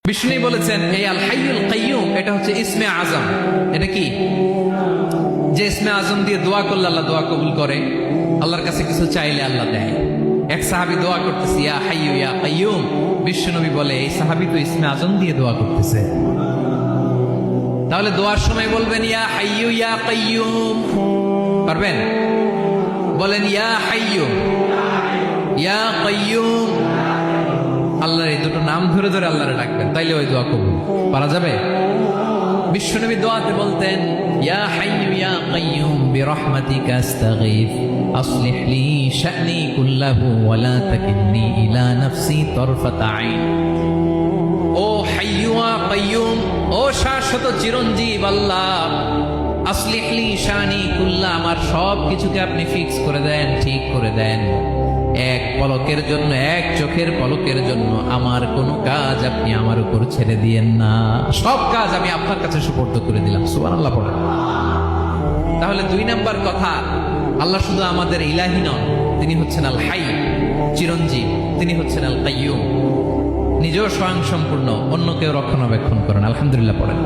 বিষ্ণু বলেছেন এই আল হাইয়ুল কাইয়ুম এটা হচ্ছে ইসমে আজম। এটা কি? যে ইসমে আজম দিয়ে দোয়া করলে আল্লাহ দোয়া কবুল করে, আল্লাহর কাছে কিছু চাইলে আল্লাহ দেয়। এক সাহাবী দোয়া করতেছে ইয়া হাইয়ু ইয়া কাইয়ুম, বিশ্ব নবী বলে এই সাহাবী তো ইসমে আজম দিয়ে দোয়া করতেছে। তাহলে দোয়ার সময় বলবেন ইয়া হাইয়ু ইয়া কাইয়ুম, পারবেন? বলেন ইয়া হাইয়ু ইয়া কাইয়ুম। আল্লাহর এই দুটো নাম ধরে ধরে আল্লাহরে ডাকবেন, তাইলে ওই দোয়া কবুল। পারা যাবে? বিশ্বনবী দোয়াতে বলতেন ইয়া হাইয়ু ইয়া কাইয়ুম বিরহমাতিকা আস্তাগীথ আসলিহ লি শা'নি কুল্লাহু ওয়া লা তাকিলনি ইলা নাফসি তারফাতা আইন। ও হাইয়ু ওয়া কাইয়ুম, ও শাশ্বত চিরঞ্জীব আল্লাহ, আসলিহ লি শা'নি কুল্লাহ, আমার সব কিছুকে আপনি ফিক্স করে দেন, ঠিক করে দেন। এক পলকের জন্য, এক চোখের পলকের জন্য আমার কোনো কাজ আপনি আমার উপর ছেড়ে দিয়েন না, সব কাজ আমি আপনার কাছে সুপর্দ করে দিলাম। সুবহানাল্লাহ পড়েন। তাহলে 2 নাম্বার কথা, আল্লাহ শুধু আমাদের ইলাহি নন, তিনি হচ্ছেন আল হাই, চিরঞ্জীব, তিনি হচ্ছেন আল কাইয়ুম, নিজেও স্বয়ং সম্পূর্ণ, অন্যকেও রক্ষণাবেক্ষণ করেন। আলহামদুলিল্লাহ পড়েন।